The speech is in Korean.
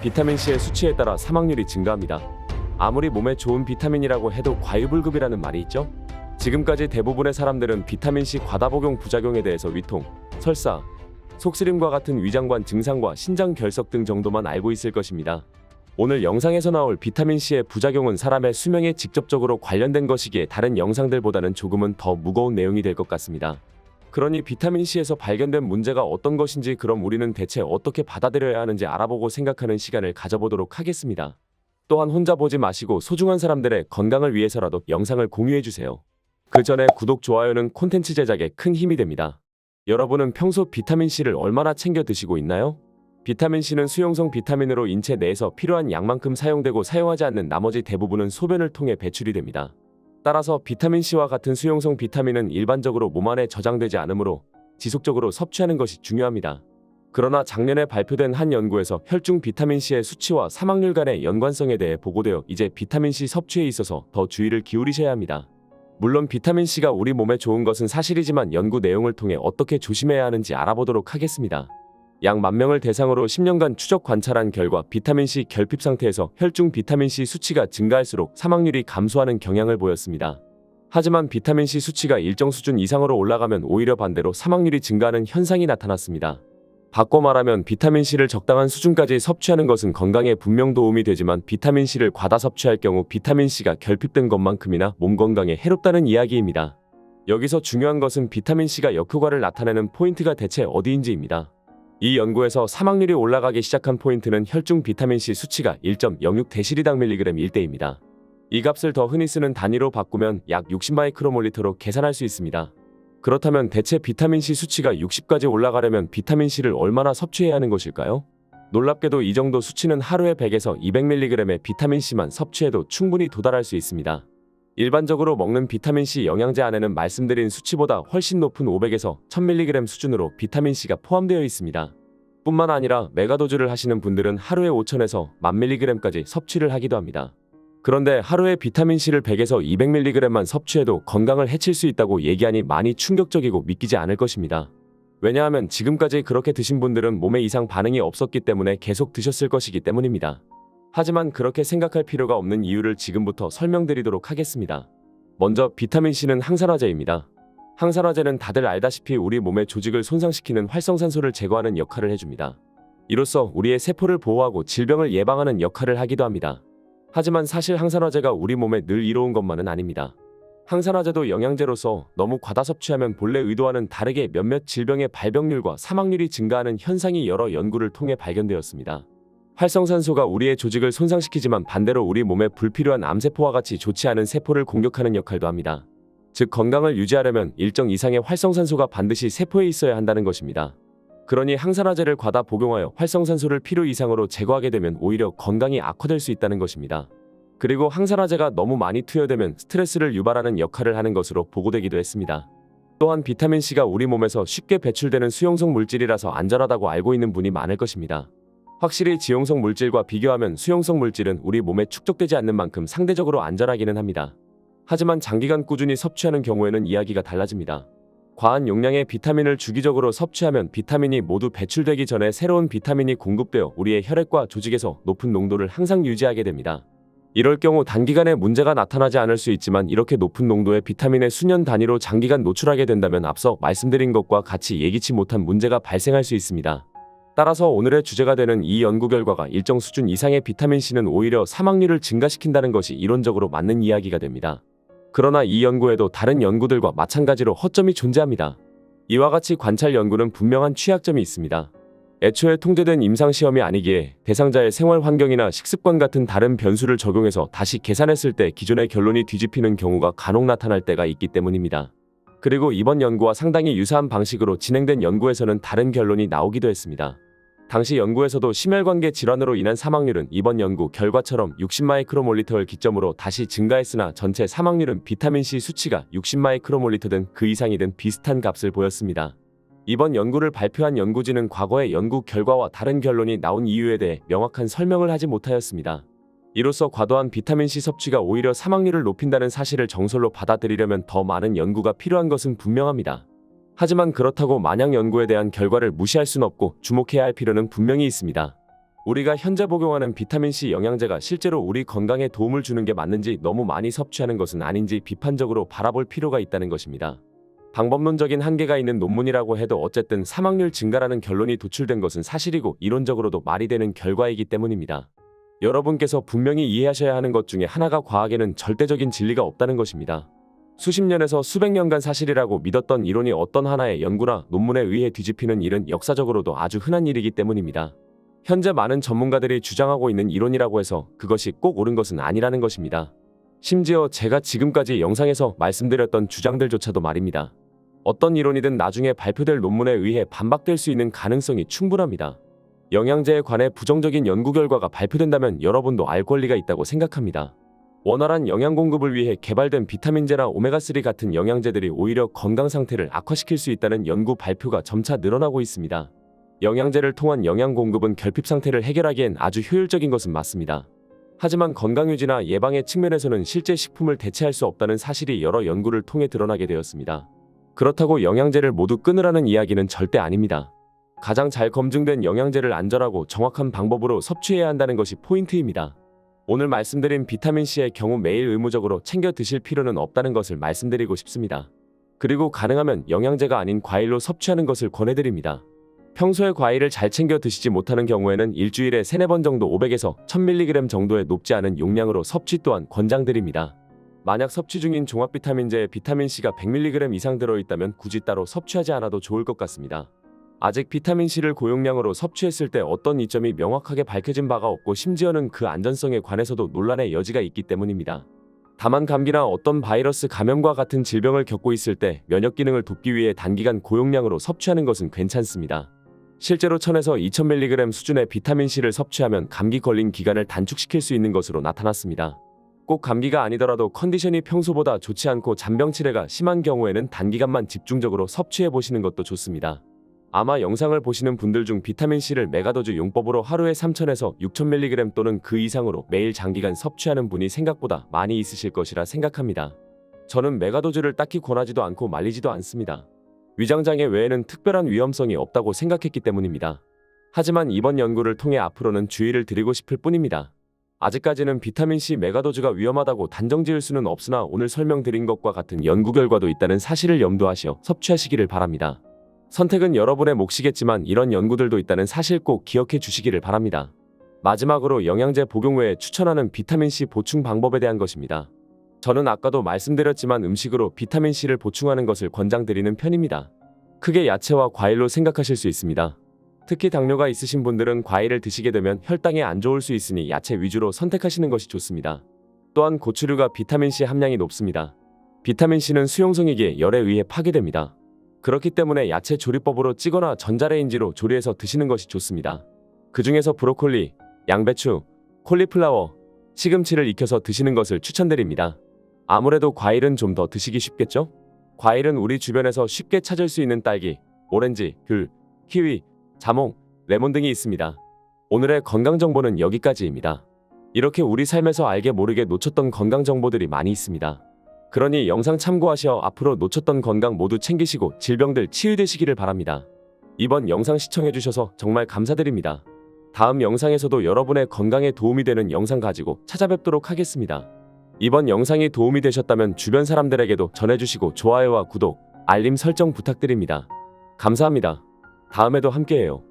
비타민C의 수치에 따라 사망률이 증가합니다. 아무리 몸에 좋은 비타민이라고 해도 과유불급이라는 말이 있죠? 지금까지 대부분의 사람들은 비타민C 과다 복용 부작용에 대해서 위통, 설사, 속쓰림과 같은 위장관 증상과 신장 결석 등 정도만 알고 있을 것입니다. 오늘 영상에서 나올 비타민C의 부작용은 사람의 수명에 직접적으로 관련된 것이기에 다른 영상들보다는 조금은 더 무거운 내용이 될 것 같습니다. 그러니 비타민C에서 발견된 문제가 어떤 것인지, 그럼 우리는 대체 어떻게 받아들여야 하는지 알아보고 생각하는 시간을 가져보도록 하겠습니다. 또한 혼자 보지 마시고 소중한 사람들의 건강을 위해서라도 영상을 공유해주세요. 그 전에 구독, 좋아요는 콘텐츠 제작에 큰 힘이 됩니다. 여러분은 평소 비타민C를 얼마나 챙겨 드시고 있나요? 비타민C는 수용성 비타민으로 인체 내에서 필요한 양만큼 사용되고 사용하지 않는 나머지 대부분은 소변을 통해 배출이 됩니다. 따라서 비타민C와 같은 수용성 비타민은 일반적으로 몸 안에 저장되지 않으므로 지속적으로 섭취하는 것이 중요합니다. 그러나 작년에 발표된 한 연구에서 혈중 비타민C의 수치와 사망률 간의 연관성에 대해 보고되어 이제 비타민C 섭취에 있어서 더 주의를 기울이셔야 합니다. 물론 비타민C가 우리 몸에 좋은 것은 사실이지만 연구 내용을 통해 어떻게 조심해야 하는지 알아보도록 하겠습니다. 약 10,000명을 대상으로 10년간 추적 관찰한 결과 비타민C 결핍 상태에서 혈중 비타민C 수치가 증가할수록 사망률이 감소하는 경향을 보였습니다. 하지만 비타민C 수치가 일정 수준 이상으로 올라가면 오히려 반대로 사망률이 증가하는 현상이 나타났습니다. 바꿔 말하면 비타민C를 적당한 수준까지 섭취하는 것은 건강에 분명 도움이 되지만 비타민C를 과다 섭취할 경우 비타민C가 결핍된 것만큼이나 몸 건강에 해롭다는 이야기입니다. 여기서 중요한 것은 비타민C가 역효과를 나타내는 포인트가 대체 어디인지입니다. 이 연구에서 사망률이 올라가기 시작한 포인트는 혈중 비타민C 수치가 1.06데시리당/mg일 때입니다. 이 값을 더 흔히 쓰는 단위로 바꾸면 약 60마이크로몰리터로 계산할 수 있습니다. 그렇다면 대체 비타민C 수치가 60까지 올라가려면 비타민C를 얼마나 섭취해야 하는 것일까요? 놀랍게도 이 정도 수치는 하루에 100에서 200mg의 비타민C만 섭취해도 충분히 도달할 수 있습니다. 일반적으로 먹는 비타민C 영양제 안에는 말씀드린 수치보다 훨씬 높은 500에서 1000mg 수준으로 비타민C가 포함되어 있습니다. 뿐만 아니라 메가도즈를 하시는 분들은 하루에 5000에서 10,000mg까지 섭취를 하기도 합니다. 그런데 하루에 비타민C를 100에서 200mg만 섭취해도 건강을 해칠 수 있다고 얘기하니 많이 충격적이고 믿기지 않을 것입니다. 왜냐하면 지금까지 그렇게 드신 분들은 몸에 이상 반응이 없었기 때문에 계속 드셨을 것이기 때문입니다. 하지만 그렇게 생각할 필요가 없는 이유를 지금부터 설명드리도록 하겠습니다. 먼저 비타민C는 항산화제입니다. 항산화제는 다들 알다시피 우리 몸의 조직을 손상시키는 활성산소를 제거하는 역할을 해줍니다. 이로써 우리의 세포를 보호하고 질병을 예방하는 역할을 하기도 합니다. 하지만 사실 항산화제가 우리 몸에 늘 이로운 것만은 아닙니다. 항산화제도 영양제로서 너무 과다 섭취하면 본래 의도와는 다르게 몇몇 질병의 발병률과 사망률이 증가하는 현상이 여러 연구를 통해 발견되었습니다. 활성산소가 우리의 조직을 손상시키지만 반대로 우리 몸에 불필요한 암세포와 같이 좋지 않은 세포를 공격하는 역할도 합니다. 즉 건강을 유지하려면 일정 이상의 활성산소가 반드시 세포에 있어야 한다는 것입니다. 그러니 항산화제를 과다 복용하여 활성산소를 필요 이상으로 제거하게 되면 오히려 건강이 악화될 수 있다는 것입니다. 그리고 항산화제가 너무 많이 투여되면 스트레스를 유발하는 역할을 하는 것으로 보고되기도 했습니다. 또한 비타민C가 우리 몸에서 쉽게 배출되는 수용성 물질이라서 안전하다고 알고 있는 분이 많을 것입니다. 확실히 지용성 물질과 비교하면 수용성 물질은 우리 몸에 축적되지 않는 만큼 상대적으로 안전하기는 합니다. 하지만 장기간 꾸준히 섭취하는 경우에는 이야기가 달라집니다. 과한 용량의 비타민을 주기적으로 섭취하면 비타민이 모두 배출되기 전에 새로운 비타민이 공급되어 우리의 혈액과 조직에서 높은 농도를 항상 유지하게 됩니다. 이럴 경우 단기간에 문제가 나타나지 않을 수 있지만 이렇게 높은 농도의 비타민에 수년 단위로 장기간 노출하게 된다면 앞서 말씀드린 것과 같이 예기치 못한 문제가 발생할 수 있습니다. 따라서 오늘의 주제가 되는 이 연구 결과가 일정 수준 이상의 비타민C는 오히려 사망률을 증가시킨다는 것이 이론적으로 맞는 이야기가 됩니다. 그러나 이 연구에도 다른 연구들과 마찬가지로 허점이 존재합니다. 이와 같이 관찰 연구는 분명한 취약점이 있습니다. 애초에 통제된 임상시험이 아니기에 대상자의 생활 환경이나 식습관 같은 다른 변수를 적용해서 다시 계산했을 때 기존의 결론이 뒤집히는 경우가 간혹 나타날 때가 있기 때문입니다. 그리고 이번 연구와 상당히 유사한 방식으로 진행된 연구에서는 다른 결론이 나오기도 했습니다. 당시 연구에서도 심혈관계 질환으로 인한 사망률은 이번 연구 결과처럼 60마이크로몰리터를 기점으로 다시 증가했으나 전체 사망률은 비타민C 수치가 60마이크로몰리터든 그 이상이든 비슷한 값을 보였습니다. 이번 연구를 발표한 연구진은 과거의 연구 결과와 다른 결론이 나온 이유에 대해 명확한 설명을 하지 못하였습니다. 이로써 과도한 비타민C 섭취가 오히려 사망률을 높인다는 사실을 정설로 받아들이려면 더 많은 연구가 필요한 것은 분명합니다. 하지만 그렇다고 마냥 연구에 대한 결과를 무시할 순 없고 주목해야 할 필요는 분명히 있습니다. 우리가 현재 복용하는 비타민C 영양제가 실제로 우리 건강에 도움을 주는 게 맞는지, 너무 많이 섭취하는 것은 아닌지 비판적으로 바라볼 필요가 있다는 것입니다. 방법론적인 한계가 있는 논문이라고 해도 어쨌든 사망률 증가라는 결론이 도출된 것은 사실이고 이론적으로도 말이 되는 결과이기 때문입니다. 여러분께서 분명히 이해하셔야 하는 것 중에 하나가 과학에는 절대적인 진리가 없다는 것입니다. 수십 년에서 수백 년간 사실이라고 믿었던 이론이 어떤 하나의 연구나 논문에 의해 뒤집히는 일은 역사적으로도 아주 흔한 일이기 때문입니다. 현재 많은 전문가들이 주장하고 있는 이론이라고 해서 그것이 꼭 옳은 것은 아니라는 것입니다. 심지어 제가 지금까지 영상에서 말씀드렸던 주장들조차도 말입니다. 어떤 이론이든 나중에 발표될 논문에 의해 반박될 수 있는 가능성이 충분합니다. 영양제에 관해 부정적인 연구 결과가 발표된다면 여러분도 알 권리가 있다고 생각합니다. 원활한 영양 공급을 위해 개발된 비타민제나 오메가3 같은 영양제들이 오히려 건강 상태를 악화시킬 수 있다는 연구 발표가 점차 늘어나고 있습니다. 영양제를 통한 영양 공급은 결핍 상태를 해결하기엔 아주 효율적인 것은 맞습니다. 하지만 건강유지나 예방의 측면에서는 실제 식품을 대체할 수 없다는 사실이 여러 연구를 통해 드러나게 되었습니다. 그렇다고 영양제를 모두 끊으라는 이야기는 절대 아닙니다. 가장 잘 검증된 영양제를 안전하고 정확한 방법으로 섭취해야 한다는 것이 포인트입니다. 오늘 말씀드린 비타민C의 경우 매일 의무적으로 챙겨 드실 필요는 없다는 것을 말씀드리고 싶습니다. 그리고 가능하면 영양제가 아닌 과일로 섭취하는 것을 권해드립니다. 평소에 과일을 잘 챙겨 드시지 못하는 경우에는 일주일에 3-4번 정도 500에서 1000mg 정도의 높지 않은 용량으로 섭취 또한 권장드립니다. 만약 섭취 중인 종합비타민제에 비타민C가 100mg 이상 들어있다면 굳이 따로 섭취하지 않아도 좋을 것 같습니다. 아직 비타민C를 고용량으로 섭취했을 때 어떤 이점이 명확하게 밝혀진 바가 없고 심지어는 그 안전성에 관해서도 논란의 여지가 있기 때문입니다. 다만 감기나 어떤 바이러스 감염과 같은 질병을 겪고 있을 때 면역 기능을 돕기 위해 단기간 고용량으로 섭취하는 것은 괜찮습니다. 실제로 1000에서 2000mg 수준의 비타민C를 섭취하면 감기 걸린 기간을 단축시킬 수 있는 것으로 나타났습니다. 꼭 감기가 아니더라도 컨디션이 평소보다 좋지 않고 잔병 치레가 심한 경우에는 단기간만 집중적으로 섭취해 보시는 것도 좋습니다. 아마 영상을 보시는 분들 중 비타민C를 메가도즈 용법으로 하루에 3000에서 6000mg 또는 그 이상으로 매일 장기간 섭취하는 분이 생각보다 많이 있으실 것이라 생각합니다. 저는 메가도즈를 딱히 권하지도 않고 말리지도 않습니다. 위장장애 외에는 특별한 위험성이 없다고 생각했기 때문입니다. 하지만 이번 연구를 통해 앞으로는 주의를 드리고 싶을 뿐입니다. 아직까지는 비타민C 메가도즈가 위험하다고 단정지을 수는 없으나 오늘 설명드린 것과 같은 연구 결과도 있다는 사실을 염두하시어 섭취하시기를 바랍니다. 선택은 여러분의 몫이겠지만 이런 연구들도 있다는 사실 꼭 기억해 주시기를 바랍니다. 마지막으로 영양제 복용 외에 추천하는 비타민C 보충 방법에 대한 것입니다. 저는 아까도 말씀드렸지만 음식으로 비타민C를 보충하는 것을 권장드리는 편입니다. 크게 야채와 과일로 생각하실 수 있습니다. 특히 당뇨가 있으신 분들은 과일을 드시게 되면 혈당에 안 좋을 수 있으니 야채 위주로 선택하시는 것이 좋습니다. 또한 고추류가 비타민C 함량이 높습니다. 비타민C는 수용성이기에 열에 의해 파괴됩니다. 그렇기 때문에 야채 조리법으로 찌거나 전자레인지로 조리해서 드시는 것이 좋습니다. 그 중에서 브로콜리, 양배추, 콜리플라워, 시금치를 익혀서 드시는 것을 추천드립니다. 아무래도 과일은 좀 더 드시기 쉽겠죠? 과일은 우리 주변에서 쉽게 찾을 수 있는 딸기, 오렌지, 귤, 키위, 자몽, 레몬 등이 있습니다. 오늘의 건강정보는 여기까지입니다. 이렇게 우리 삶에서 알게 모르게 놓쳤던 건강정보들이 많이 있습니다. 그러니 영상 참고하시어 앞으로 놓쳤던 건강 모두 챙기시고 질병들 치유되시기를 바랍니다. 이번 영상 시청해주셔서 정말 감사드립니다. 다음 영상에서도 여러분의 건강에 도움이 되는 영상 가지고 찾아뵙도록 하겠습니다. 이번 영상이 도움이 되셨다면 주변 사람들에게도 전해주시고 좋아요와 구독, 알림 설정 부탁드립니다. 감사합니다. 다음에도 함께해요.